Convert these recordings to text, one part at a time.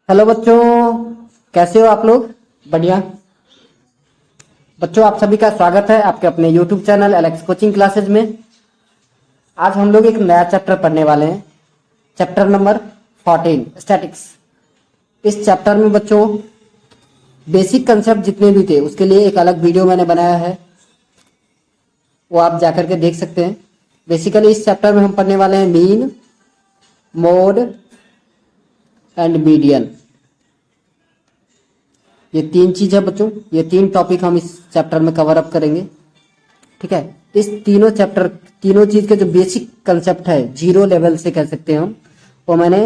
Hello बच्चों, कैसे हो आप लोग? बढ़िया। बच्चों, आप सभी का स्वागत है आपके अपने YouTube channel Alex coaching classes में। आज हम लोग एक नया चैप्टर पढ़ने वाले हैं, चैप्टर नंबर 14 स्टैटिक्स। इस चैप्टर में बच्चों बेसिक कंसेप्ट जितने भी थे उसके लिए एक अलग वीडियो मैंने बनाया है, वो आप जाकर के देख सकते हैं। बेसिकली इस चैप्टर में हम पढ़ने वाले हैं मीन, मोड एंड मीडियन। ये तीन चीज है बच्चों, ये तीन टॉपिक हम इस चैप्टर में कवर अप करेंगे। ठीक है, इस तीनों चीज के जो बेसिक कंसेप्ट है, जीरो लेवल से कह सकते हैं हम, वो मैंने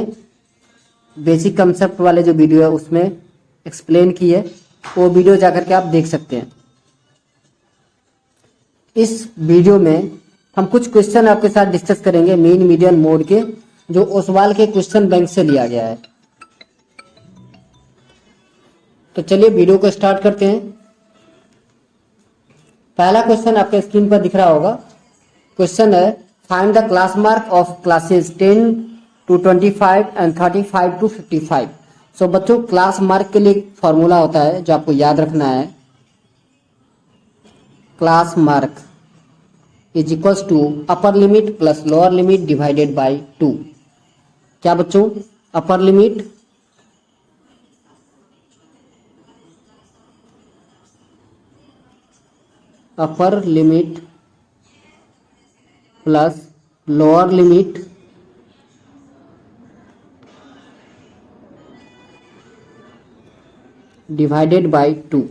बेसिक कंसेप्ट वाले जो वीडियो है उसमें एक्सप्लेन की है। वो वीडियो जाकर के आप देख सकते हैं। इस वीडियो में हम कुछ क्वेश्चन आपके साथ डिस्कस करेंगे मीन, मीडियन, मोड के, जो ओसवाल के क्वेश्चन बैंक से लिया गया है। तो चलिए वीडियो को स्टार्ट करते हैं। पहला क्वेश्चन आपके स्क्रीन पर दिख रहा होगा। क्वेश्चन है find the class mark of classes 10 to 25 and 35 to 55। सो बच्चों, क्लास मार्क के लिए फॉर्मूला होता है जो आपको याद रखना है। Class mark is equals to upper limit plus lower limit divided by 2। क्या बच्चों? Upper limit plus lower limit divided by 2।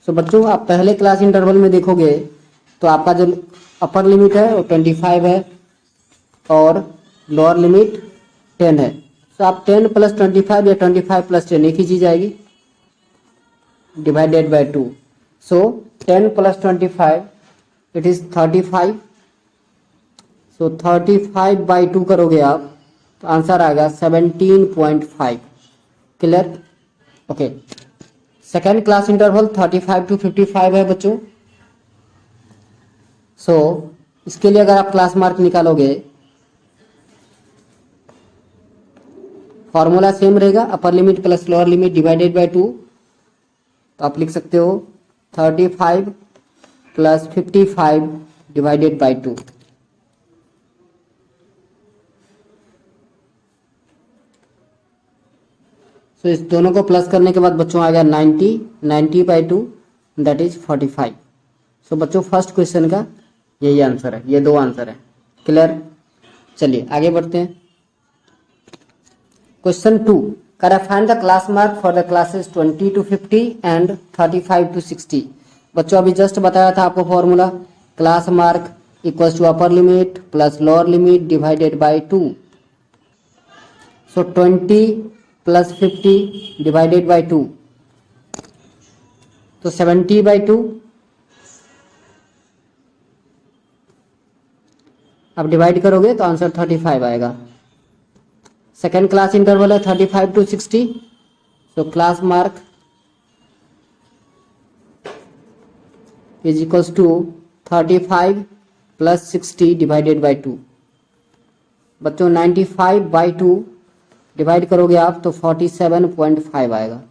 So बच्चों, आप पहले क्लास इंटरवल में देखोगे तो आपका जो अपर लिमिट है वो 25 है और लोअर लिमिट 10 है। सो आप 10 + 25 या 25 + 10 एक ही चीज आएगी, divided by 2। So 10 + 25 it is 35। So 35 by 2 करोगे आप तो आंसर आएगा 17.5। Clear? Okay. Second class interval 35 to 55 है बच्चों। सो इसके लिए अगर आप क्लास मार्क निकालोगे, फॉर्मूला सेम रहेगा, अपर limit plus lower limit divided by 2। तो आप लिख सकते हो 35 + 55 डिवाइडेड बाई 2। सो इस दोनों को प्लस करने के बाद बच्चों आ गया 90 बाई 2 दैट इज 45। सो बच्चों, फर्स्ट क्वेश्चन का यही आंसर है, ये दो आंसर है। क्लियर? चलिए आगे बढ़ते हैं। Question 2, find the class mark for the classes 20 to 50 and 35 to 60। बच्चों, अभी जस्ट बताया था आपको formula, class mark equals to upper limit plus lower limit divided by 2। So 20 + 50 divided by 2 तो 70 बाई 2। अब डिवाइड करोगे तो आंसर 35 आएगा। सेकेंड क्लास इंटरवल है 35 to 60। So class mark is equals to 35 + 60 divided by 2। बच्चों 95 बाई 2 डिवाइड करोगे आप तो 47.5 आएगा।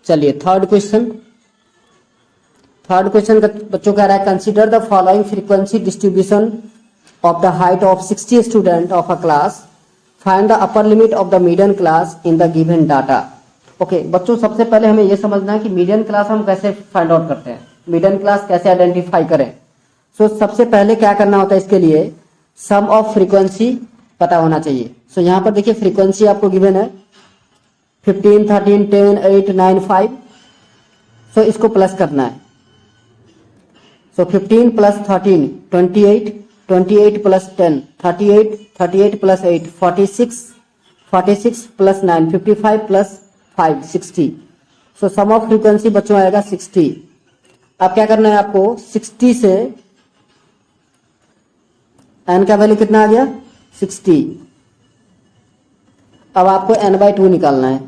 चलिए थर्ड क्वेश्चन का बच्चों कह रहा है consider the following frequency distribution of the height of 60 student of a class, find the upper limit of the median class in the given data. Okay बच्चों, सबसे पहले हमें यह समझना है कि मीडियन क्लास हम कैसे फाइंड आउट करते हैं, मीडियन क्लास कैसे आइडेंटिफाई करें। सो सबसे पहले क्या करना होता है, इसके लिए सम ऑफ फ्रीक्वेंसी पता होना चाहिए। सो यहाँ पर देखिए फ्रीक्वेंसी आपको गिवन है 15, 13, 10, 8, 9, 5। सो इसको प्लस करना है। सो 15 + 13 28, 28 + 10 38, 38 + 8 46, 46 + 9 55 + 5 60। सो सम ऑफ फ्रीक्वेंसी बच्चों आएगा 60। अब क्या करना है आपको, 60 से n का वैल्यू कितना आ गया 60। अब आपको n/2 निकालना है।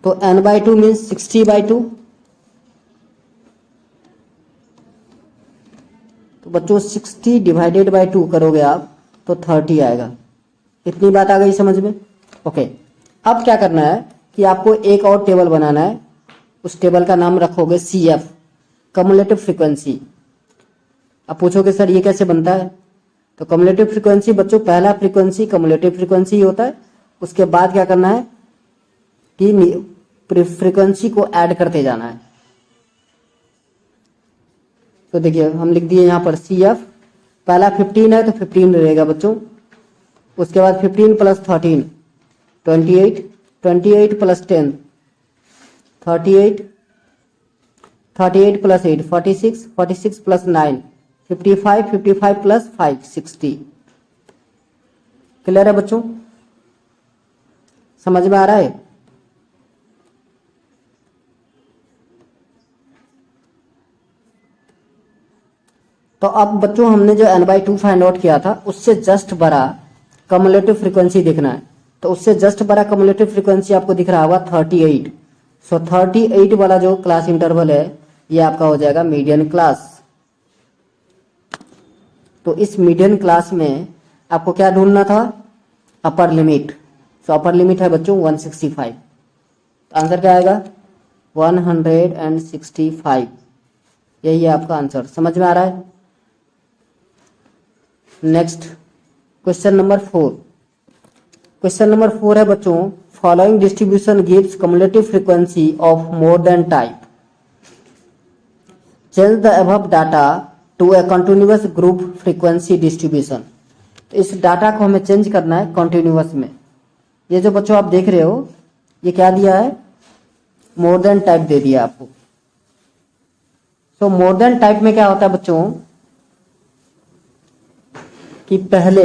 तो n/2 मीन्स 60/2। तो बच्चों 60 डिवाइडेड बाई 2 करोगे आप तो 30 आएगा। इतनी बात आ गई समझ में? ओके, अब क्या करना है कि आपको एक और टेबल बनाना है। उस टेबल का नाम रखोगे CF, कम्युलेटिव फ्रीक्वेंसी। अब पूछोगे सर ये कैसे बनता है? तो कम्युलेटिव फ्रीक्वेंसी बच्चों, पहला फ्रीक्वेंसी कम्युलेटिव फ्रीक्वेंसी होता है। उसके बाद क्या करना है कि फ्रीक्वेंसी को ऐड करते जाना है। तो देखिए हम लिख दिए यहाँ पर CF, पहला 15 है तो 15 रहेगा बच्चों। उसके बाद 15 plus 13 28, 28 plus 10 38, 38 plus 8 46, 46 plus 9 55, 55 plus 5 60। Clear है बच्चों? समझ में आ रहा है? तो अब बच्चों हमने जो n/2 फाइंड आउट किया था उससे जस्ट बड़ा कम्युलेटिव फ्रीक्वेंसी देखना है। तो उससे जस्ट बड़ा कम्युलेटिव फ्रीक्वेंसी आपको दिख रहा होगा 38। सो 38 वाला जो क्लास इंटरवल है ये आपका हो जाएगा मीडियन क्लास। तो इस मीडियन क्लास में आपको क्या ढूंढना था? Upper limit. सो अपर लिमिट है बच्चों 165। तो आंसर क्या आएगा? 165। यही है आपका आंसर। समझ में आ रहा है? Next question number 4। Question number 4 है बच्चों, following distribution gives cumulative frequency of more than type. Change the above data to a continuous group frequency distribution. तो इस डाटा को हमें चेंज करना है कंटिन्यूअस में। ये जो बच्चों आप देख रहे हो ये क्या दिया है? मोर देन टाइप दे दिया आपको। सो मोर देन टाइप में क्या होता है बच्चों कि पहले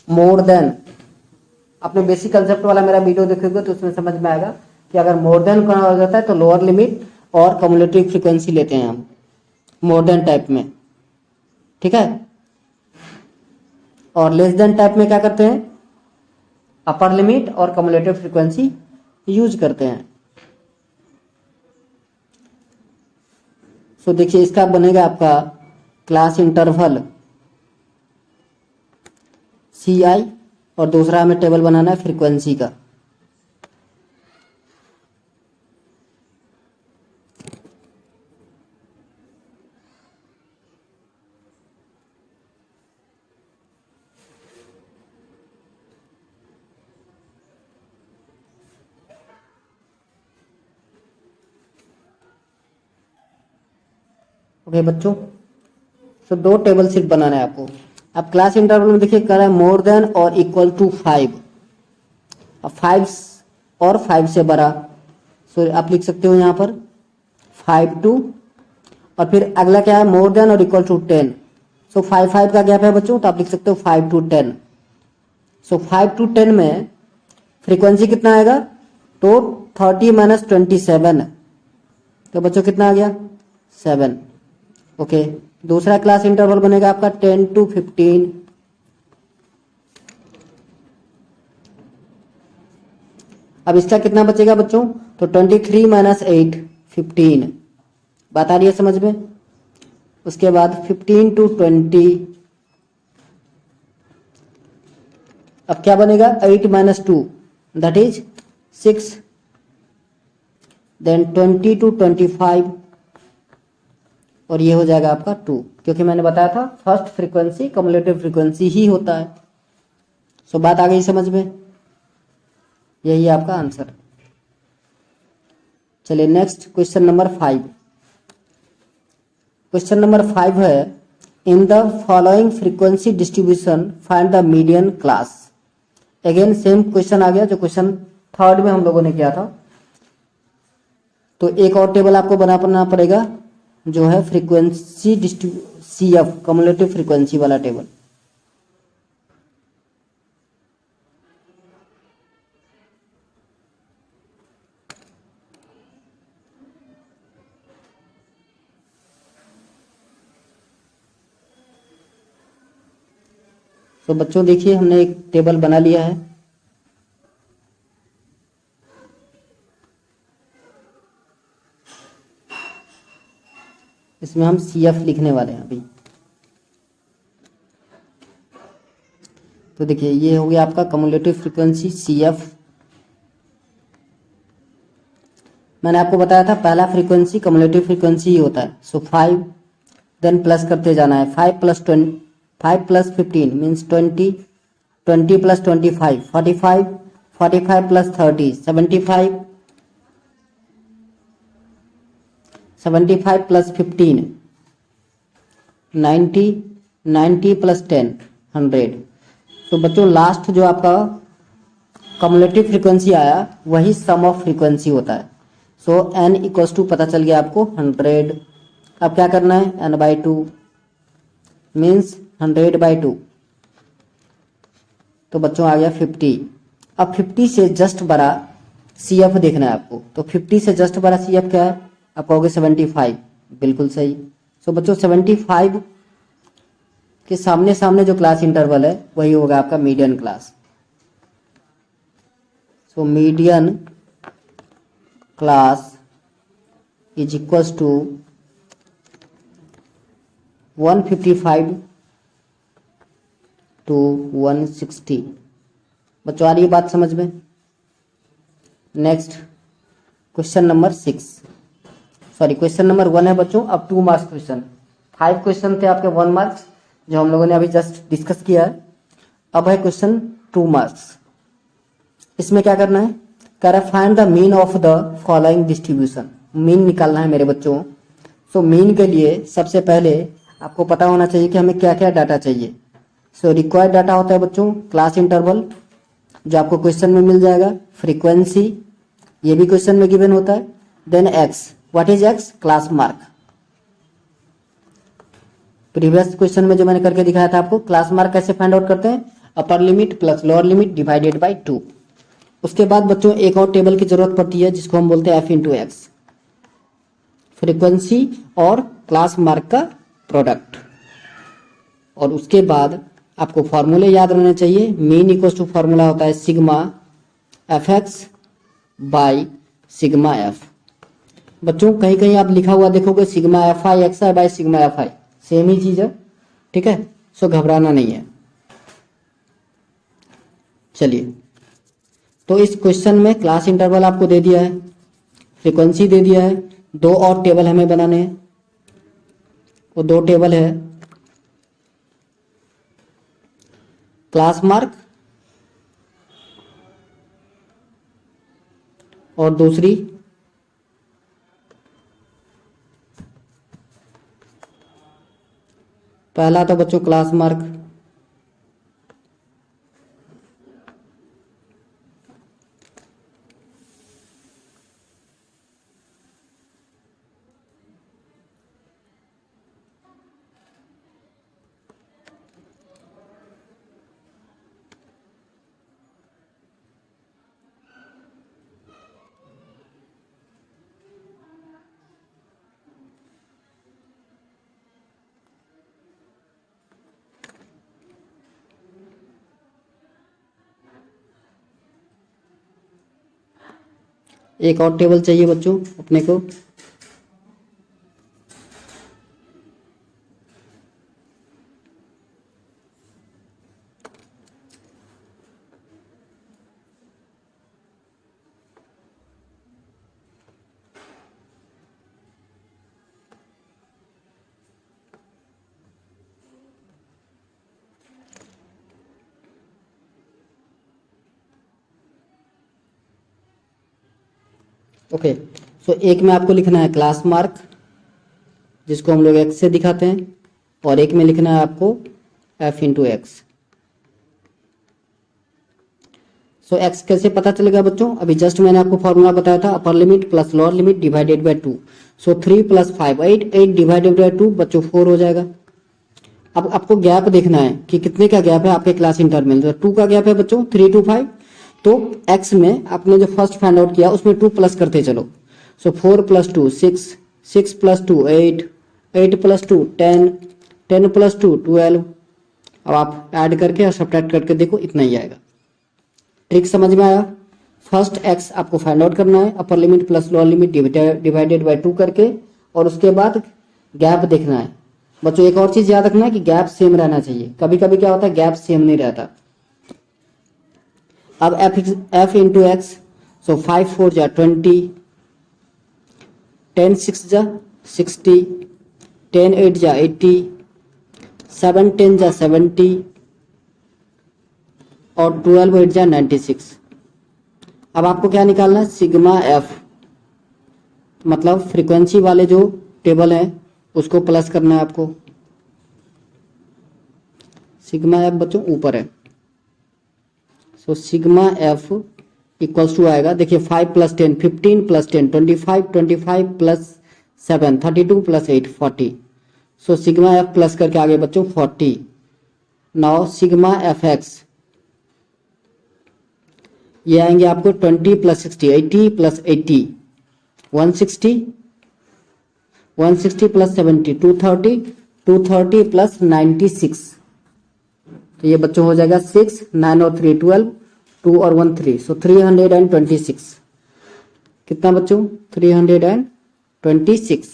मोर देन, आपने बेसिक कंसेप्ट वाला मेरा वीडियो देखोगे तो उसमें समझ में आएगा कि अगर मोर देन का हो जाता है तो लोअर लिमिट और कम्युलेटिव फ्रीक्वेंसी लेते हैं हम मोर देन टाइप में, ठीक है। और लेस देन टाइप में क्या करते हैं? अपर लिमिट और कम्युलेटिव फ्रीक्वेंसी यूज करते हैं। सो देखिए इसका बनेगा आपका क्लास इंटरवल CI, और दूसरा हमें टेबल बनाना है फ्रीक्वेंसी का। ओके बच्चों, सो दो टेबल शीट बनाना है आपको। अब क्लास इंटरवल में देखिए कर रहा है मोर देन और इक्वल टू 5। अब 5 और 5 से बड़ा, सो आप लिख सकते हो यहाँ पर 5 टू, और फिर अगला क्या है? मोर देन और इक्वल टू 10। सो 5 5 का गैप है बच्चों, तो आप लिख सकते हो 5 टू 10। सो 5 टू 10 में फ्रीक्वेंसी कितना आएगा? तो 30 माइनस 27, तो बच्चों कितना आ गया? 7। ओके, दूसरा क्लास इंटरवल बनेगा आपका 10 टू 15। अब इसका कितना बचेगा बच्चों? तो 23 माइनस 8 15। बात आ रही है समझ में? उसके बाद 15 टू 20। अब क्या बनेगा? 8 minus 2 that is 6। Then 20 to 25, और ये हो जाएगा आपका 2, क्योंकि मैंने बताया था फर्स्ट फ्रीक्वेंसी कम्युलेटिव फ्रीक्वेंसी ही होता है। सो बात आ गई समझ में? यही है आपका आंसर। चलिए next question number 5। Question number 5 है, in the following frequency distribution find the median class. Again same question आ गया जो क्वेश्चन 3rd में हम लोगों ने किया था। तो एक और टेबल आपको बनाना पड़ेगा जो है फ्रीक्वेंसी CF, कम्युलेटिव फ्रीक्वेंसी वाला टेबल। तो बच्चों देखिए हमने एक टेबल बना लिया है। इसमें हम CF लिखने वाले हैं अभी। तो देखिए ये हो गया आपका कम्युलेटिव फ्रीक्वेंसी CF। मैंने आपको बताया था पहला फ्रीक्वेंसी कम्युलेटिव फ्रीक्वेंसी ही होता है। सो 5 देन प्लस करते जाना है। 5 plus 15 means 20, 20 plus 25 45, 45 plus 30 75, 75 plus 15 90, 90 plus 10 100। तो बच्चों लास्ट जो आपका कम्युलेटिव फ्रीक्वेंसी आया वही सम ऑफ फ्रीक्वेंसी होता है। सो n इक्वल्स टू पता चल गया आपको 100। अब क्या करना है, n/2 मीन्स 100/2, तो बच्चों आ गया 50। अब 50 से जस्ट बड़ा CF देखना है आपको। तो 50 से जस्ट बड़ा CF क्या है, आप कहोगे 75, बिल्कुल सही। सो बच्चों 75 के सामने सामने जो क्लास इंटरवल है वही होगा आपका median class. So median class is equals to 155 to 160। बच्चों आ रही है बात समझ में। Next question number 6, sorry question number 1 है बच्चों। अब 2 मार्क्स क्वेश्चन, 5 क्वेश्चन थे आपके 1 मार्क्स जो हम लोगों ने अभी जस्ट डिस्कस किया है। अब है क्वेश्चन 2 मार्क्स। इसमें क्या करना है, कह रहा है find the mean of the following distribution. Mean निकालना है मेरे बच्चों। सो मीन के लिए सबसे पहले आपको पता होना चाहिए कि हमें क्या क्या डाटा चाहिए। सो रिक्वायर्ड डाटा होता है बच्चों क्लास इंटरवल, जो आपको क्वेश्चन में मिल जाएगा। फ्रीक्वेंसी, ये भी क्वेश्चन में गिवन होता है। Then X, what is X, class mark. Previous question में जो मैंने करके दिखाया था आपको, क्लास मार्क कैसे फाइंड आउट करते हैं, upper limit plus lower limit divided by 2। उसके बाद बच्चों एक और टेबल की जरूरत पड़ती है जिसको हम बोलते हैं F इंटू एक्स, फ्रीक्वेंसी और क्लास मार्क का प्रोडक्ट। और उसके बाद आपको फॉर्मूले याद रहने चाहिए। मीन इक्वल टू फॉर्मूला होता है sigma F X by sigma F. बच्चों कहीं कहीं आप लिखा हुआ देखोगे sigma F I X I by sigma F I, same ही चीज है, ठीक है। सो घबराना नहीं है। चलिए, तो इस क्वेश्चन में क्लास इंटरवल आपको दे दिया है, फ्रीक्वेंसी दे दिया है, 2 और टेबल हमें बनाने हैं। वो 2 टेबल है, क्लास मार्क और दूसरी पहला तो बच्चों क्लास मार्क, एक और टेबल चाहिए बच्चों अपने को। ओके, सो एक में आपको लिखना है क्लास मार्क जिसको हम लोग एक्स से दिखाते हैं, और एक में लिखना है आपको एफ इंटू एक्स। सो एक्स कैसे पता चलेगा बच्चों, अभी जस्ट मैंने आपको फॉर्मूला बताया था, अपर limit plus lower limit divided by 2। So 3 plus 5 8, 8 divided by 2 बच्चों 4 हो जाएगा। अब आपको गैप देखना है कि कितने का गैप है आपके क्लास इंटरवल में। 2 का गैप है बच्चों 3 to 5, तो x में आपने जो फर्स्ट फाइंड आउट किया उसमें 2 प्लस करते चलो। सो 4 प्लस 2 6, 6 प्लस 2 8, 8 प्लस 2 10, 10 प्लस 2 12। अब आप ऐड करके और सब्ट्रैक्ट करके देखो, इतना ही आएगा। ट्रिक समझ में आया। फर्स्ट x आपको फाइंड आउट करना है, अपर limit plus lower limit divided by 2 करके, और उसके बाद गैप देखना है। बच्चों एक और चीज याद रखना है कि गैप सेम रहना चाहिए। कभी कभी क्या होता है गैप सेम नहीं रहता, अब f इंटू एक्स, सो 5 4 जा 20, 10 6 जा 60, 10 8 जा 80, 7 10 जा 70 और 12 8 जा 96। अब आपको क्या निकालना है, सिग्मा एफ, मतलब फ्रीक्वेंसी वाले जो टेबल है उसको प्लस करना है आपको। सिग्मा एफ बच्चों ऊपर है, so sigma F equals to आएगा, देखिए 5 plus 10 15 plus 10 25, 25 plus 7 32 plus 8 40। So sigma F plus करके आगे बच्चों 40। नाउ सिग्मा एफ एक्स ये आएंगे आपको 20 प्लस 60 80 प्लस 80 160, 160 प्लस 70 230, 230 प्लस 96। तो ये बच्चों हो जाएगा 6 9 और 3 12, 2 और 1 3, सो 326। कितना बच्चों, 326।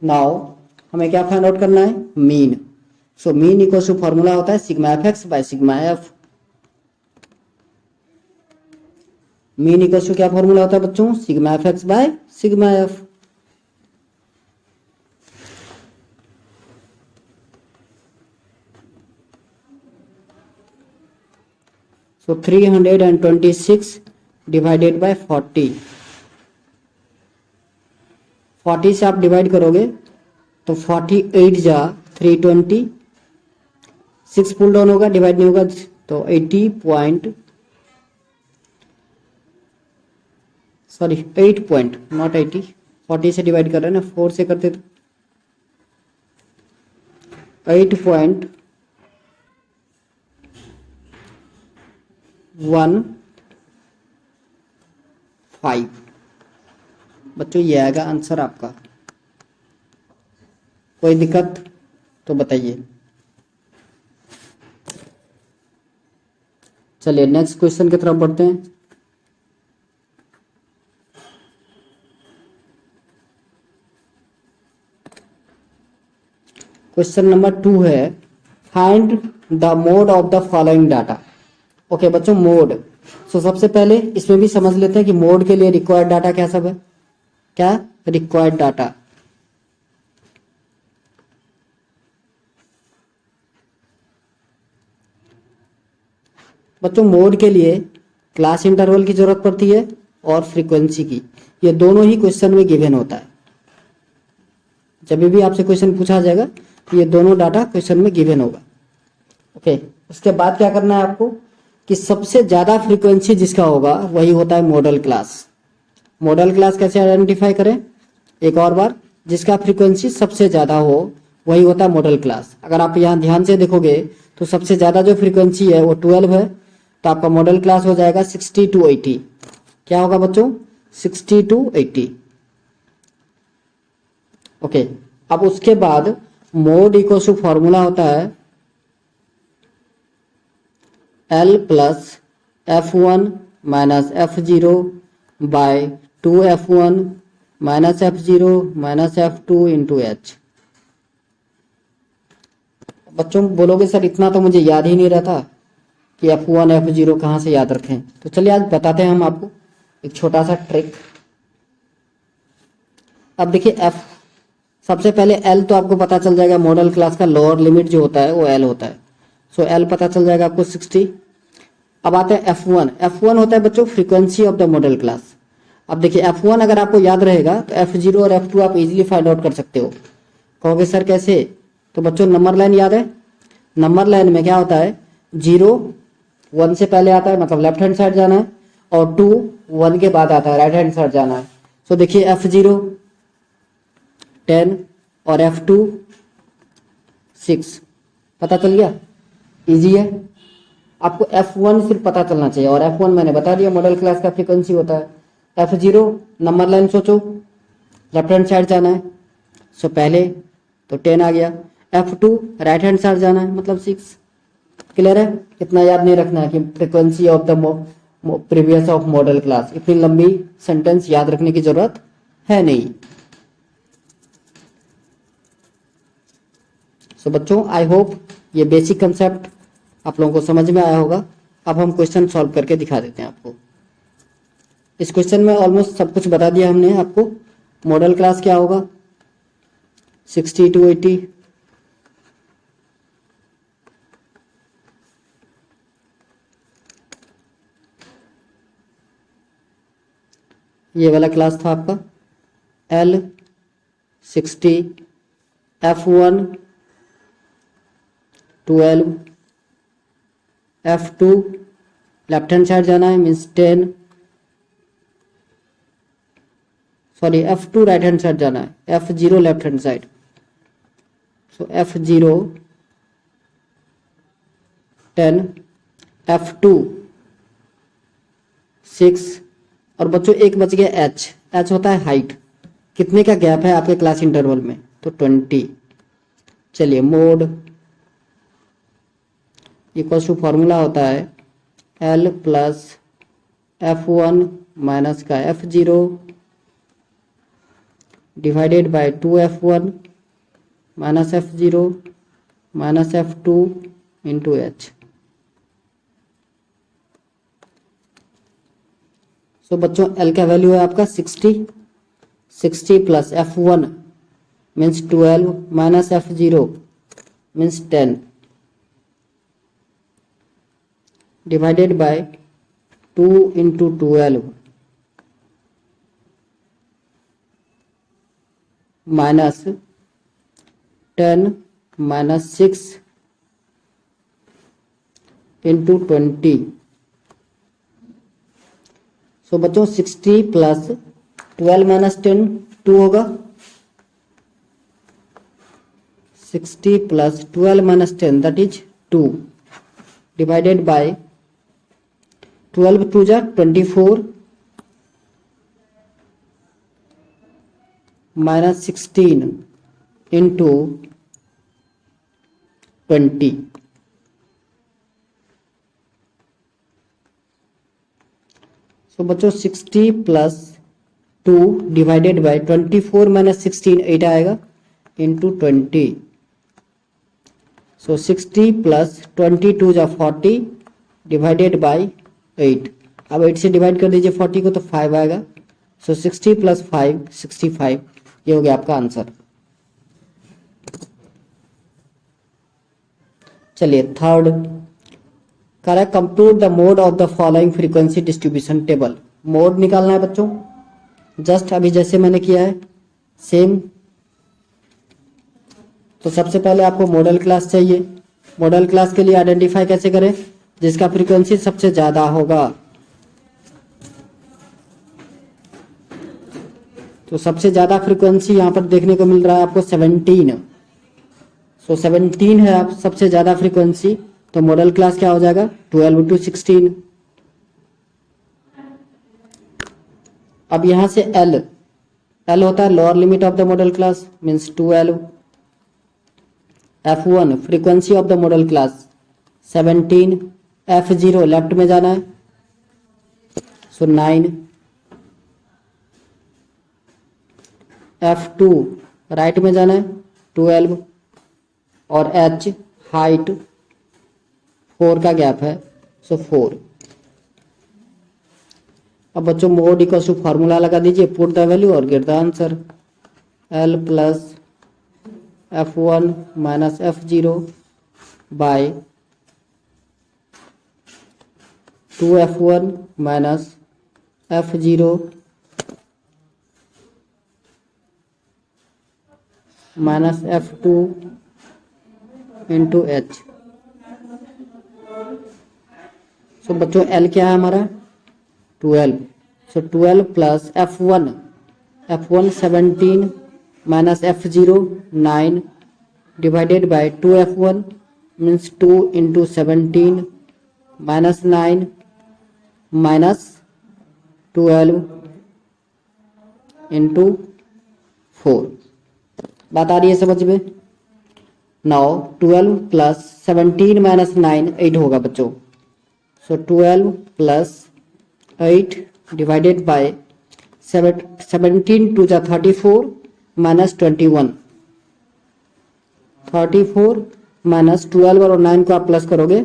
नाउ हमें क्या फाइंड आउट करना है, mean. So mean equal to formula होता है sigma F X by sigma F. Mean equal to क्या फॉर्मूला होता है बच्चों, sigma F X by sigma F. So 326 divided by 40, 40 से आप डिवाइड करोगे तो 48 जा 320, 6 पुल डाउन होगा, डिवाइड नहीं होगा, तो 80 पॉइंट, सॉरी 8 पॉइंट नॉट 80, 40 से डिवाइड कर रहे हैं ना, 4 से करते तो 8.15 बच्चों ये आएगा आंसर आपका। कोई दिक्कत तो बताइए। चलिए नेक्स्ट क्वेश्चन की तरफ बढ़ते हैं। क्वेश्चन नंबर 2 है, find the mode of the following data. Okay बच्चों, मोड। सो सबसे पहले इसमें भी समझ लेते हैं कि मोड के लिए रिक्वायर्ड डाटा क्या सब है। क्या रिक्वायर्ड डाटा, बच्चों मोड के लिए क्लास इंटरवल की जरूरत पड़ती है और फ्रीक्वेंसी की, ये दोनों ही क्वेश्चन में गिवन होता है। जब भी आपसे क्वेश्चन पूछा जाएगा तो ये दोनों डाटा क्वेश्चन में गिवन होगा। ओके, उसके बाद क्या करना है आपको कि सबसे ज्यादा फ्रीक्वेंसी जिसका होगा वही होता है मॉडल क्लास। मॉडल क्लास कैसे आइडेंटिफाई करें, एक और बार, जिसका फ्रीक्वेंसी सबसे ज्यादा हो वही होता है मॉडल क्लास। अगर आप यहाँ ध्यान से देखोगे तो सबसे ज्यादा जो फ्रीक्वेंसी है वो 12 है, तो आपका मॉडल क्लास हो जाएगा 60 to 80। क्या होगा बच्चों, 60 to 80। ओके, अब उसके बाद मोड इक्वल टू फॉर्मूला होता है L plus F1 minus F0 by 2F1 minus F0 minus F2 into H। बच्चों बोलोगे सर इतना तो मुझे याद ही नहीं रहता कि F1 F0 कहाँ से याद रखें, तो चलिए आज बताते हैं हम आपको एक छोटा सा ट्रिक। अब देखिए F, सबसे पहले L तो आपको पता चल जाएगा, मॉडल क्लास का लोअर लिमिट जो होता है वो L होता है। सो L पता चल जाएगा आपको 60। अब आते हैं F1। F1 होता है बच्चों frequency of the model class. अब देखिए F1 अगर आपको याद रहेगा तो F0 और F2 आप इजीली फाइंड आउट कर सकते हो। कहोगे सर कैसे, तो बच्चों नंबर लाइन याद है, नंबर लाइन में क्या होता है, 0 1 से पहले आता है मतलब लेफ्ट हैंड साइड जाना है, और 2 1 के बाद आता है राइट हैंड साइड जाना है। सो देखिए F0 10 और F2 6, पता चल गया, इजी है। आपको F1 सिर्फ पता चलना चाहिए, और F1 मैंने बता दिया मॉडल क्लास का फ्रीक्वेंसी होता है। F0 नंबर लाइन सोचो, लेफ्ट हैंड साइड जाना है, सो पहले तो 10 आ गया। F2 राइट हैंड साइड जाना है मतलब 6। क्लियर है, इतना याद नहीं रखना है कि frequency of the previous of modal class, इतनी लंबी सेंटेंस याद रखने की जरूरत है नहीं। सो बच्चों आई होप ये बेसिक कंसेप्ट आप लोगों को समझ में आया होगा। अब हम क्वेश्चन सॉल्व करके दिखा देते हैं आपको। इस क्वेश्चन में ऑलमोस्ट सब कुछ बता दिया हमने आपको। मॉडल क्लास क्या होगा, 60 to 80, ये वाला क्लास था आपका L60, F1 12, F2 left hand side जाना है means 10, sorry F2 right hand side जाना है, F0 लेफ्ट हैंड साइड, सो F0 10, F2 6, और बच्चों एक बच गया H होता है हाइट, कितने का गैप है आपके क्लास इंटरवल में, तो 20। चलिए मोड इक्वल्स टू फॉर्मूला होता है L प्लस F1 माइनस का F0 divided by 2F1 minus F0 minus F2 into H। So बच्चों L का वैल्यू है आपका 60 plus F1 means 12 minus F0 means 10 divided by 2 into 12 minus 10 minus 6 into 20। सो बच्चों 60 plus 12 minus 10 2 होगा, 60 plus 12 minus 10 that is 2 divided by 12 2 जा 24 minus 16 into 20। सो बच्चों 60 plus 2 divided by 24 minus 16 8 आएगा into 20। सो 60 plus 22 जा 40 डिवाइडेड बाय 8। अब 8 से डिवाइड कर दीजिए 40 को तो 5 आएगा। सो 60 प्लस 5 65, ये हो गया आपका आंसर। चलिए third correct, compute the mode of the following frequency distribution table. Mode निकालना है बच्चों, जस्ट अभी जैसे मैंने किया है सेम। तो सबसे पहले आपको मॉडल क्लास चाहिए। मॉडल क्लास के लिए आइडेंटिफाई कैसे करें, जिसका फ्रीक्वेंसी सबसे ज्यादा होगा। तो सबसे ज्यादा फ्रीक्वेंसी यहां पर देखने को मिल रहा है आपको 17। सो 17 है आप सबसे ज्यादा फ्रीक्वेंसी, तो मॉडल क्लास क्या हो जाएगा 12 टू 16। अब यहां से L होता है lower limit of the model class means 12। F1 frequency of the model class 17, F0 left में जाना है सो 9, F2 राइट में जाना है 12, और H हाइट 4 का गैप है सो 4। अब बच्चों मोड इक्वल्स टू फॉर्मूला लगा दीजिए, पुट द वैल्यू और get the answer. L plus F1 minus F0 by 2F1 minus F0 minus F2 into H। So बच्चों L क्या है हमारा 12, so 12 plus F1 17 minus F0 9 divided by 2F1 means 2 into 17 minus 9 minus 12 into 4। बात आ रही है समझ में। Now 12 plus 17 minus 9 8 होगा बच्चों। सो 12 प्लस 8 डिवाइडेड बाय 17 टू जा 34 माइनस 21, 34 माइनस 12 और 9 को आप प्लस करोगे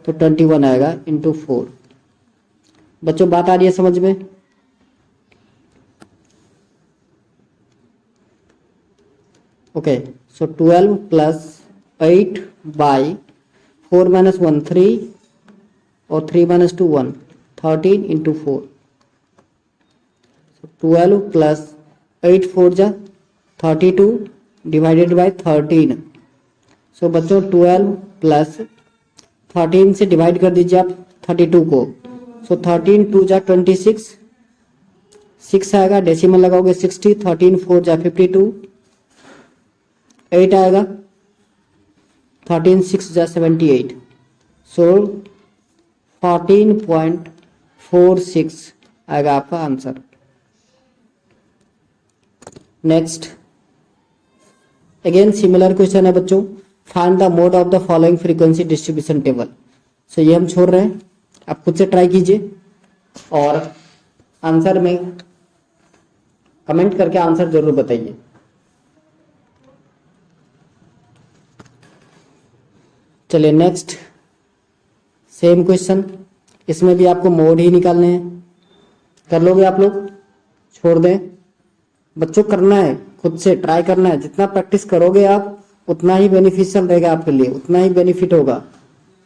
तो 21 आएगा इंटू 4। बच्चों बात आ रही है समझ में? Okay, so 12 plus 8 by 4 minus 1 3 और 3 माइनस 2 1, 13 इंटू 4। 12 प्लस 8 4 जा 32 डिवाइडेड बाई 13। सो बच्चों 12 प्लस 13 से डिवाइड कर दीजिए आप 32 को। सो 13 2 जा 26, 6 आएगा, डेसिमल लगाओगे 60, 13 4 जा 52, 8 आएगा, 13 6 जा 78। सो 14.46 आएगा आपका answer. Next again similar question है बच्चों, find the mode of the following frequency distribution table. So ये हम छोड़ रहे हैं, आप खुद से ट्राई कीजिए और आंसर में कमेंट करके आंसर जरूर बताइए। चलिए नेक्स्ट सेम क्वेश्चन, इसमें भी आपको मोड ही निकालने हैं। कर लोगे आप लोग? छोड़ दें बच्चों, करना है, खुद से ट्राई करना है। जितना प्रैक्टिस करोगे आप उतना ही बेनिफिशियल रहेगा आपके लिए, उतना ही बेनिफिट होगा।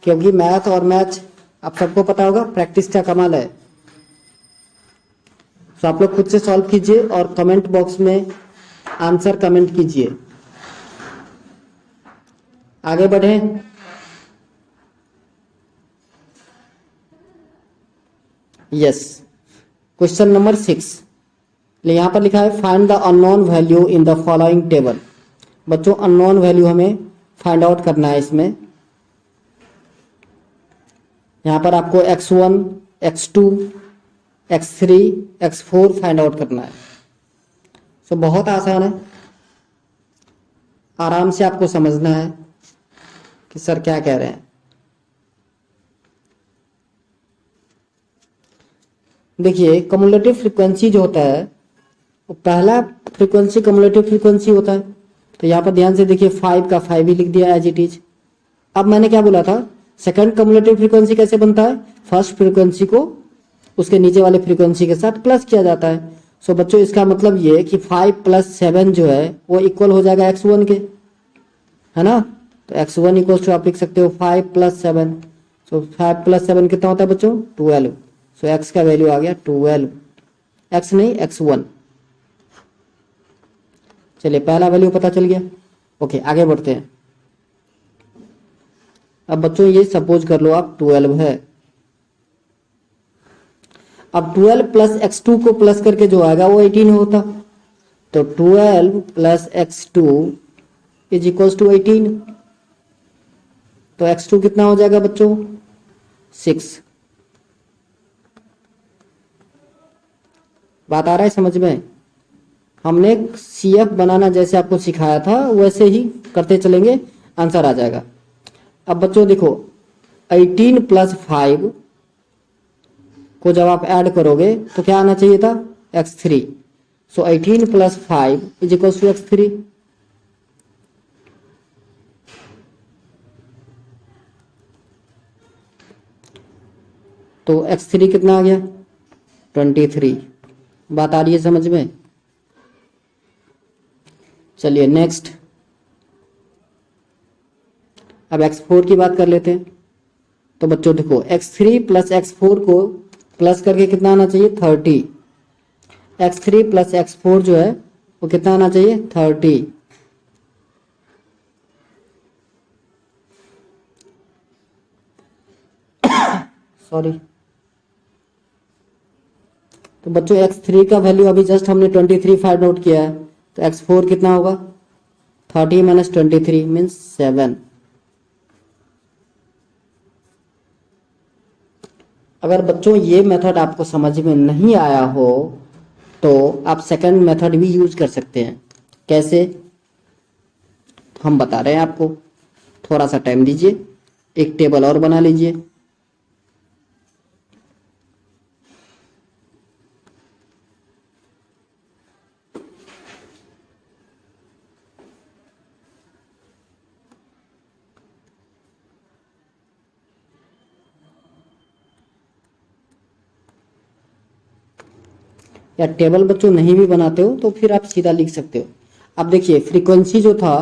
क्योंकि मैथ और मैथ आप सबको पता होगा प्रैक्टिस का कमाल है। तो आप लोग खुद से सॉल्व कीजिए और कमेंट बॉक्स में आंसर कमेंट कीजिए। आगे बढ़े। यस, क्वेश्चन नंबर 6 यहां पर लिखा है find the unknown value in the following table. बच्चों अननोन वैल्यू हमें फाइंड आउट करना है इसमें। यहां पर आपको x1 x2 x3 x4 find out करना है। सो बहुत आसान है, आराम से आपको समझना है कि सर क्या कह रहे हैं। देखिए कम्युलेटिव फ्रीक्वेंसी जो होता है वो पहला फ्रीक्वेंसी कम्युलेटिव फ्रीक्वेंसी होता है। तो यहाँ पर ध्यान से देखिए 5 का 5 ही लिख दिया एज इट इज। अब मैंने क्या बोला था, सेकंड कम्युलेटिव फ्रीक्वेंसी कैसे बनता है, फर्स्ट फ्रीक्वेंसी को उसके नीचे वाले फ्रीक्वेंसी के साथ प्लस किया जाता है। सो बच्चों इसका मतलब ये है कि 5 प्लस 7 जो है वो इक्वल हो जाएगा x1 के, है ना। तो x1 इक्वल टू आप लिख सकते हो 5 प्लस 7। सो 5 प्लस 7 कितना होता है बच्चों, 12। सो x का वैल्यू आ गया 12, x नहीं x1। चलिए पहला वैल्यू पता चल गया। ओके आगे बढ़ते हैं। अब बच्चों ये सपोज कर लो आप 12 है। अब 12 प्लस x2 को प्लस करके जो आएगा वो 18 होता। तो 12 plus x2 is equal to 18। तो x2 कितना हो जाएगा बच्चों, 6। बात आ रहा है समझ में? हमने CF बनाना जैसे आपको सिखाया था वैसे ही करते चलेंगे, आंसर आ जाएगा। अब बच्चों देखो 18 प्लस 5 को जब आप ऐड करोगे तो क्या आना चाहिए था, x3। So 18 plus 5 is equal to x3। तो x3 कितना आ गया, 23। बात आ रही है समझ में? चलिए नेक्स्ट, अब x4 की बात कर लेते हैं। तो बच्चों देखो x3 प्लस x4 को प्लस करके कितना आना चाहिए, 30। x3 प्लस x4 जो है वो कितना आना चाहिए, 30। सॉरी। तो बच्चों x3 का वैल्यू अभी जस्ट हमने 23 फाइंड आउट किया है। तो x4 कितना होगा, 30 माइनस 23 मीन्स 7। अगर बच्चों ये मेथड आपको समझ में नहीं आया हो तो आप सेकंड मेथड भी यूज कर सकते हैं। कैसे, हम बता रहे हैं आपको, थोड़ा सा टाइम दीजिए, एक टेबल और बना लीजिए। या टेबल बच्चों नहीं भी बनाते हो तो फिर आप सीधा लिख सकते हो। अब देखिए फ्रीक्वेंसी जो था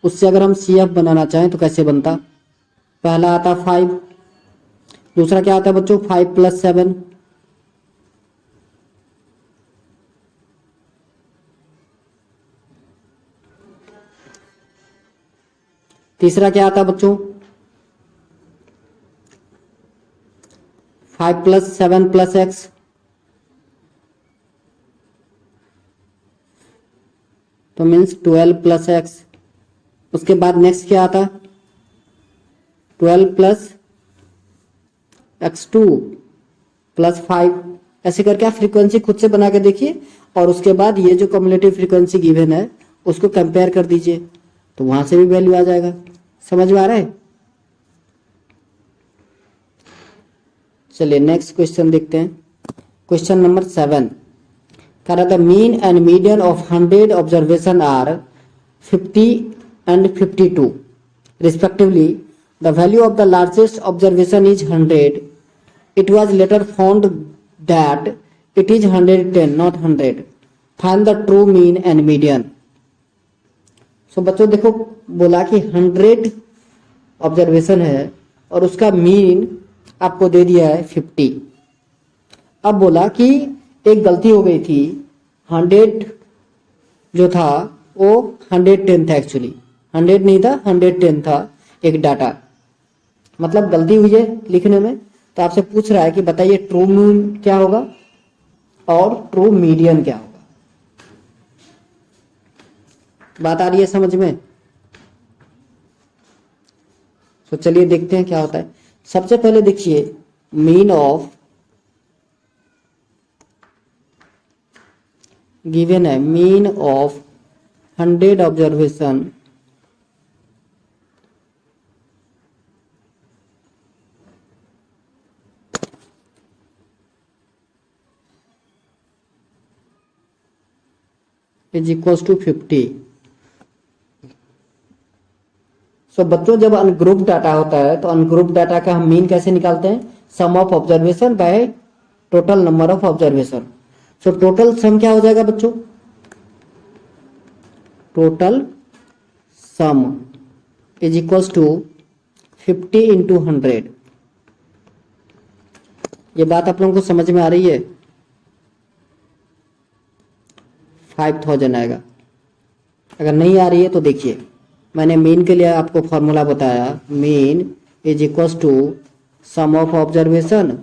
उससे अगर हम CF बनाना चाहें तो कैसे बनता, पहला आता 5, दूसरा क्या आता है बच्चों 5 + 7, तीसरा क्या आता है बच्चों 5 + 7 + x, तो मीन्स 12 + x। उसके बाद नेक्स्ट क्या आता 12 + x2 + 5, ऐसे करके आप फ्रीक्वेंसी खुद से बना के देखिए और उसके बाद ये जो कम्युलेटिव फ्रीक्वेंसी गिवन है उसको कंपेयर कर दीजिए तो वहां से भी वैल्यू आ जाएगा। समझ में आ रहा है? चलिए नेक्स्ट क्वेश्चन देखते हैं। क्वेश्चन नंबर 7 कह रहा था mean and median of 100 observation are 50 and 52 respectively. The value of the largest observation is 100. It was later found that it is 110 not 100. Find the true mean and median. So बच्चों देखो बोला कि 100 observation है और उसका mean आपको दे दिया है 50। अब बोला कि एक गलती हो गई थी, 100 जो था वो 110 था, एक्चुअली 100 नहीं था 110 था एक डाटा, मतलब गलती हुई है लिखने में। तो आपसे पूछ रहा है कि बताइए ट्रू मीन क्या होगा और ट्रू मीडियन क्या होगा। बात आ रही है समझ में? तो चलिए देखते हैं क्या होता है। सबसे पहले देखिए मीन ऑफ गिवन है, mean of 100 observation is equal to 50। So बच्चों जब अनग्रुप डाटा होता है तो अनग्रुप डाटा का हम मीन कैसे निकालते हैं, sum of observation by total number of observation. So total sum क्या हो जाएगा बच्चों, total sum is equal to 50 × 100। ये बात आप लोगों को समझ में आ रही है? 5000 आएगा। अगर नहीं आ रही है तो देखिए मैंने मीन के लिए आपको फॉर्मूला बताया, mean is equal to sum of observation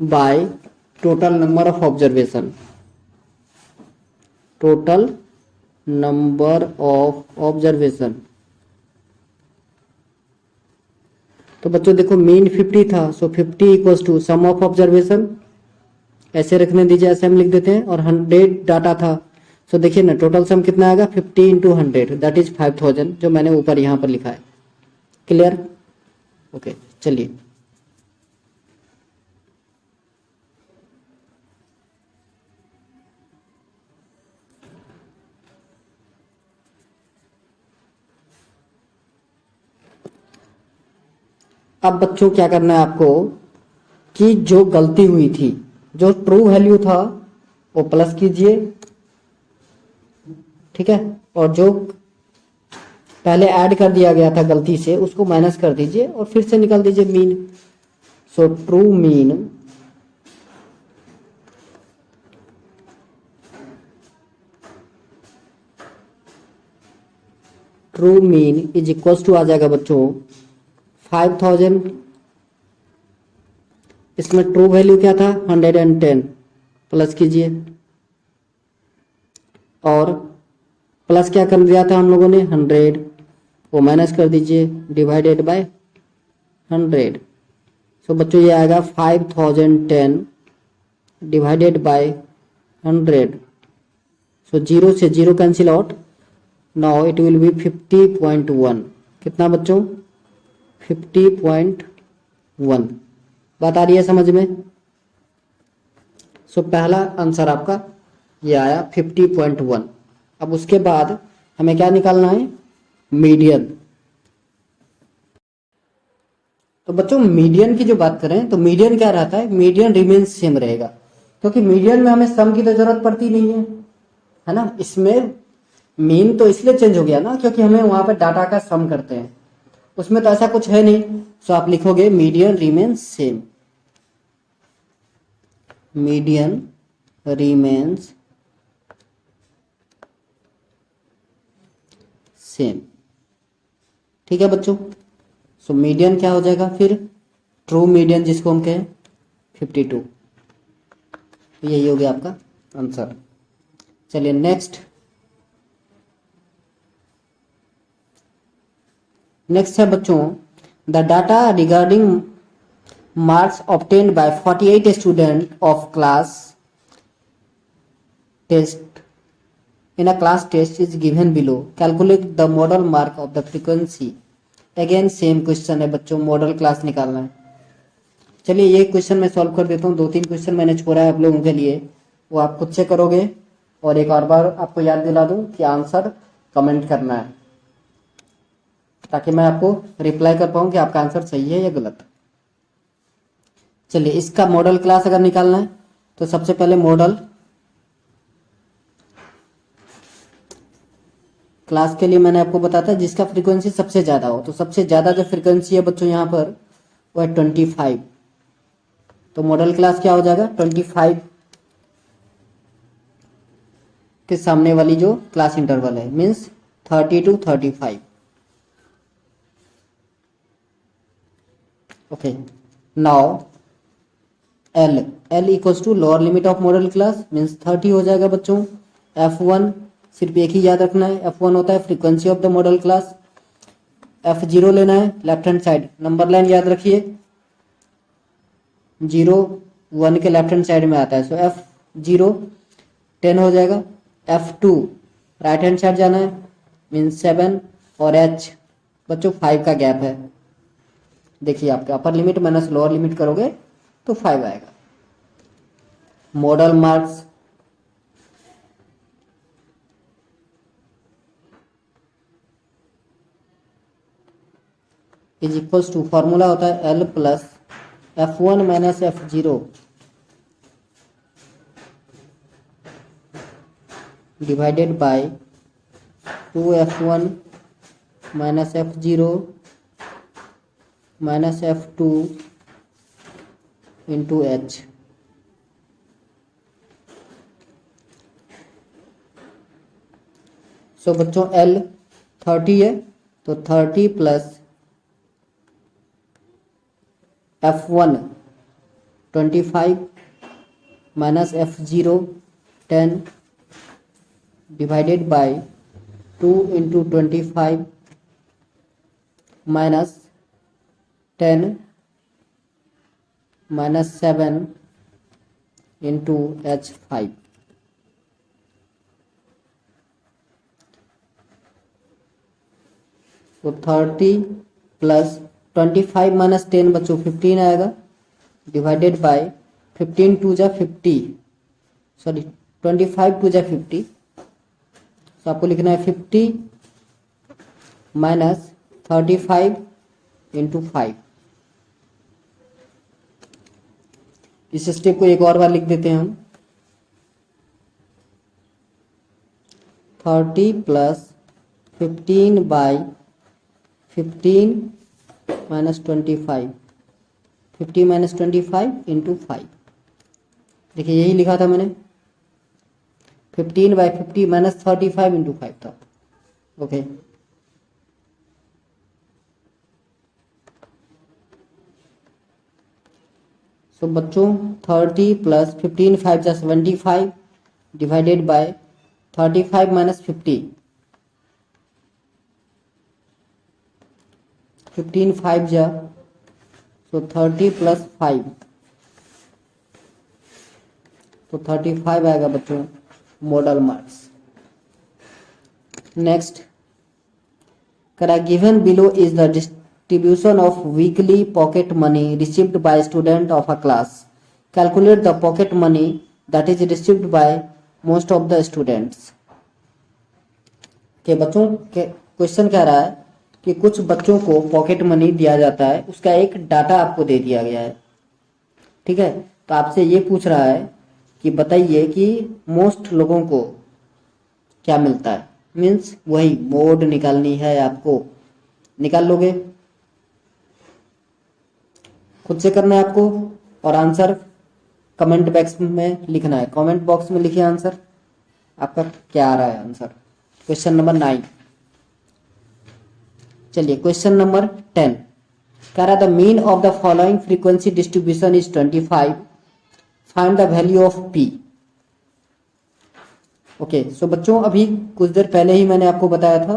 by total number of observation, total number of observation. तो बच्चों देखो मीन 50 था, so 50 equals to sum of observation, ऐसे रखने दीजिए, ऐसे हम लिख देते हैं, और 100 डाटा था। सो देखिए ना टोटल सम कितना आएगा 50 × 100 दैट इज 5000, जो मैंने ऊपर यहाँ पर लिखा है। क्लियर? ओके चलिए अब बच्चों क्या करना है आपको कि जो गलती हुई थी, जो ट्रू वैल्यू था वो प्लस कीजिए, ठीक है, और जो पहले ऐड कर दिया गया था गलती से उसको माइनस कर दीजिए और फिर से निकाल दीजिए mean. So true mean is equal to आ जाएगा बच्चों 5000। इसमें ट्रू वैल्यू क्या था 110, प्लस कीजिए, और प्लस क्या कर दिया था हम लोगों ने 100, वो माइनस कर दीजिए डिवाइडेड बाय 100। सो बच्चों ये आएगा 5010 डिवाइडेड बाय 100। सो 0 से 0 cancel out, now it will be 50.1। कितना बच्चों 50.1। बात आ रही है समझ में? सो पहला आंसर आपका ये आया 50.1। अब उसके बाद हमें क्या निकालना है, मीडियन। तो बच्चों मीडियन की जो बात करें तो मीडियन क्या रहता है, मीडियन रिमेन्स सेम रहेगा, क्योंकि मीडियन में हमें सम की तो जरूरत पड़ती नहीं है ना। इसमें मीन तो इसलिए चेंज हो गया ना क्योंकि हमें वहां पर डाटा का सम करते हैं, उसमें तो ऐसा कुछ है नहीं। सो आप लिखोगे median remains same, median remains same. ठीक है बच्चों। सो मीडियन क्या हो जाएगा फिर, ट्रू मीडियन जिसको हम कहें 52। तो यही हो गया आपका आंसर। चलिए नेक्स्ट है बच्चों, the data regarding marks obtained by 48 students of class test in a class test is given below. Calculate the model mark of the frequency. Again same question है बच्चों, मॉडल क्लास निकालना है। चलिए ये question मैं solve कर देता हूँ, 2-3 क्वेश्चन मैंने छोड़ा है आप लोगों के लिए, वो आप खुद से करोगे। और एक और बार आपको याद दिला दूं कि आंसर कमेंट करना है, ताकि मैं आपको रिप्लाई कर पाऊँ कि आपका आंसर सही है या गलत। चलिए इसका मॉडल क्लास अगर निकालना है तो सबसे पहले मॉडल क्लास के लिए मैंने आपको बताया था जिसका फ्रीक्वेंसी सबसे ज्यादा हो, तो सबसे ज्यादा जो फ्रीक्वेंसी है बच्चों यहाँ पर वो है 25। तो मॉडल क्लास क्या हो जाएगा, 25 के सामने वाली जो क्लास इंटरवल है means 30 to 35। Okay now L equals to lower limit of modal class means 30 हो जाएगा बच्चों। F1 सिर्फ एक ही याद रखना है, F1 होता है frequency of the model class. F0 लेना है left hand side, number line याद रखिए 0 1 के लेफ्ट हैंड साइड में आता है, सो F0 10 हो जाएगा। F2 राइट हैंड साइड जाना है मीन्स 7 और H बच्चों 5 का गैप है। देखिए आपका upper limit minus lower limit करोगे तो 5 आएगा। Modal marks is equals to, formula होता है L plus F1 minus F0 divided by 2F1 minus F0 minus F2 into H। So बच्चों L 30 है तो 30 plus F1 25 minus F0 10 divided by 2 into 25 minus 10 minus 7 into H5। तो 30 plus 25 minus 10 बच्चों 15 आएगा divided by 15 to जा 50, sorry 25 to जा 50। तो आपको लिखना है 50 माइनस 35 इंटू 5। इस स्टेप को एक और बार लिख देते हैं हम, 30 plus 15 by 15 minus 25, 50 minus 25 into 5। देखिए यही लिखा था मैंने, 15 बाई 50 माइनस 35 इंटू 5 था। ओके सो बच्चों 30 प्लस 15 5 जा 75 डिवाइडेड बाय 35 माइनस 50, 15 5 जा सो 30 प्लस 5 तो 35 आएगा बच्चों मॉडल मार्क्स। नेक्स्ट करा given below is the distribution of weekly pocket money received by student of a class. Calculate the pocket money that is received by most of the students. के बच्चों के question कह रहा है कि कुछ बच्चों को पॉकेट मनी दिया जाता है, उसका एक डाटा आपको दे दिया गया है, ठीक है। तो आपसे ये पूछ रहा है कि बताइए कि मोस्ट लोगों को क्या मिलता है, मीन्स वही मोड निकालनी है आपको। निकाल लोगे, खुद से करना है आपको, और आंसर कमेंट बॉक्स में लिखना है। कमेंट बॉक्स में लिखिए आंसर, आपका क्या आ रहा है आंसर। Question number 9। चलिए क्वेश्चन नंबर 10 कह रहा the mean of the following frequency distribution is 25, find the value of P. Okay, so बच्चों अभी कुछ देर पहले ही मैंने आपको बताया था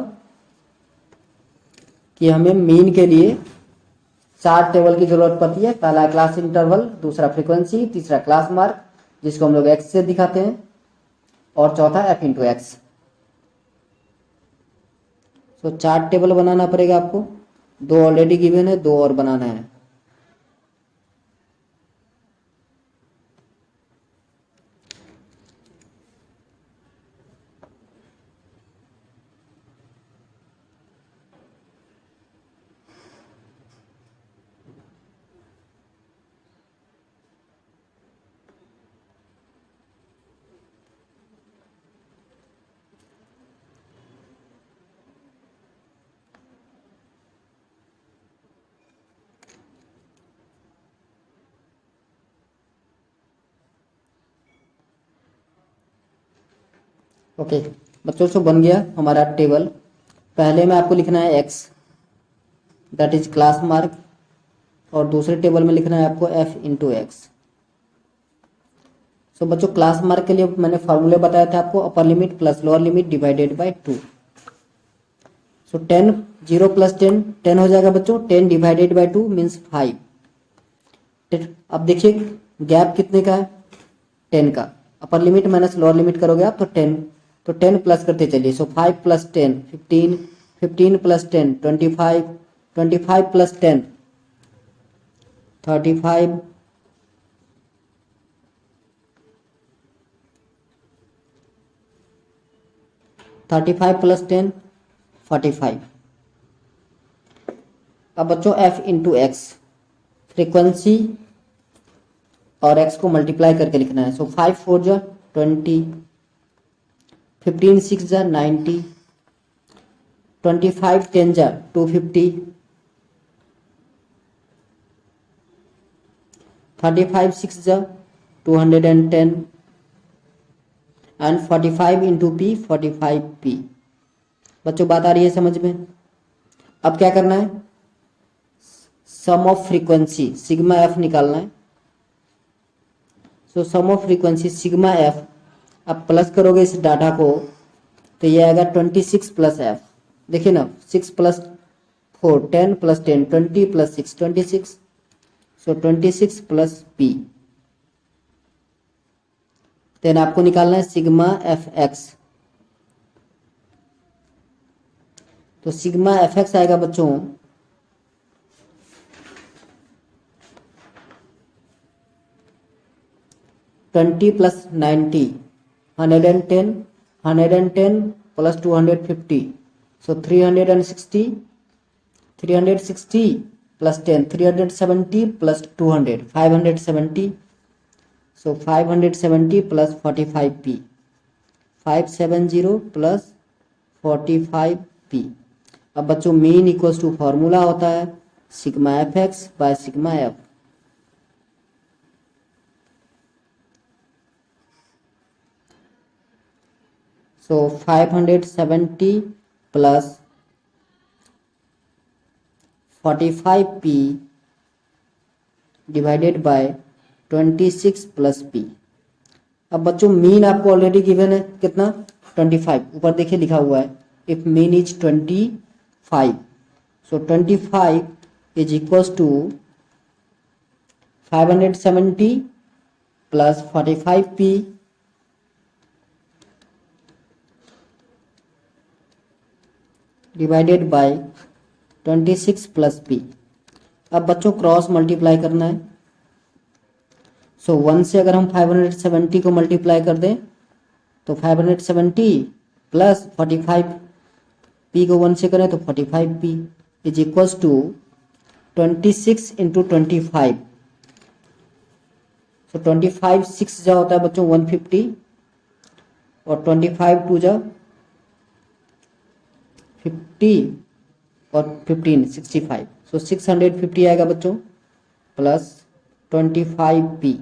कि हमें मीन के लिए 4 टेबल की जरूरत पड़ती है। पहला क्लास इंटरवल, दूसरा फ्रीक्वेंसी, तीसरा क्लास मार्क जिसको हम लोग एक्स से दिखाते हैं, और चौथा एफ इंटू एक्स। तो 4 टेबल बनाना पड़ेगा आपको, 2 ऑलरेडी गिवन है, 2 और बनाना है। ओके बच्चों, से बन गया हमारा टेबल। पहले में आपको लिखना है x, that is class mark, और दूसरे टेबल में लिखना है आपको एफ इंटू एक्स। सो बच्चों क्लास मार्क के लिए मैंने फॉर्मूले बताया था आपको, अपर limit plus lower limit divided by 2। So 10, 0 plus 10 10 हो जाएगा बच्चों, 10 डिवाइडेड बाय 2 मीन्स 5। अब देखिए गैप कितने का है, 10 का। अपर लिमिट माइनस लोअर लिमिट करोगे आप तो 10, तो 10 प्लस करते चलिए। सो 5 प्लस 10 15, 15 प्लस 10 25, 25 प्लस 10 35, 35 प्लस 10 45। अब बच्चों एफ इंटू एक्स, फ्रीक्वेंसी और एक्स को मल्टीप्लाई करके लिखना है। सो 5 4 जा 20, 15 6 जा 90, 25 10 जा 250, 35 6 जा 210, एंड 45 इंटू पी 45 पी। बच्चों बात आ रही है समझ में। अब क्या करना है, सम ऑफ फ्रीक्वेंसी सिग्मा एफ निकालना है। सो सम ऑफ फ्रीक्वेंसी सिग्मा एफ, अब प्लस करोगे इस डाटा को तो ये आएगा 26 प्लस एफ। देखिए ना, 6 प्लस 4 10 प्लस 10 20 प्लस 6 26। सो 26 प्लस पी। देन आपको निकालना है सिग्मा एफ एक्स। तो सिग्मा एफ एक्स आएगा बच्चों 20 प्लस 90 110, 110 प्लस 250, सो 360, 360 प्लस 10 370 प्लस 200 570। सो 570 प्लस 45p, 570 प्लस 45p। अब बच्चों मीन इक्वल्स टू फॉर्मूला होता है sigma F X by sigma F. So 570 plus 45p divided by 26 plus P. अब बच्चों mean आपको ऑलरेडी गिवन है कितना, 25। ऊपर देखिए लिखा हुआ है if mean is 25। So 25 is equals to 570 plus 45p divided by 26 plus p। अब बच्चों क्रॉस मल्टीप्लाई करना है। सो 1 से अगर हम 570 को मल्टीप्लाई कर दें तो 570 प्लस 45 पी को 1 से करें तो 45p। Is equals to 26 into 25। So 25 6 जा होता है बच्चों 150 और 25 टू जा 50 और 15 65। सो 650 आएगा बच्चों प्लस 25p।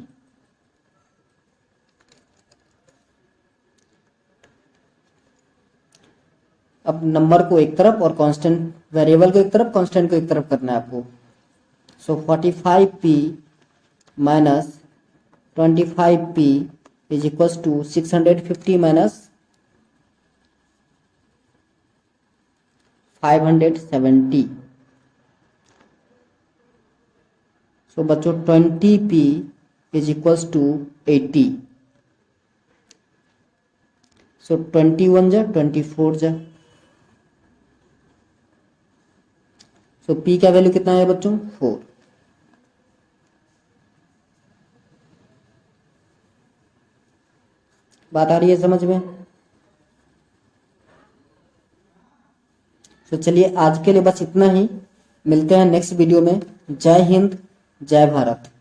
अब नंबर को एक तरफ और कांस्टेंट वेरिएबल को एक तरफ, कांस्टेंट को एक तरफ करना है आपको। So 45p minus 25p is equals to 650 minus 570। So बच्चों 20p इज इक्वल्स टू 80। सो 21 जा 24 जा। सो p का वैल्यू कितना है बच्चों 4। बात आ रही है समझ में? तो चलिए आज के लिए बस इतना ही, मिलते हैं नेक्स्ट वीडियो में। जय हिंद, जय भारत।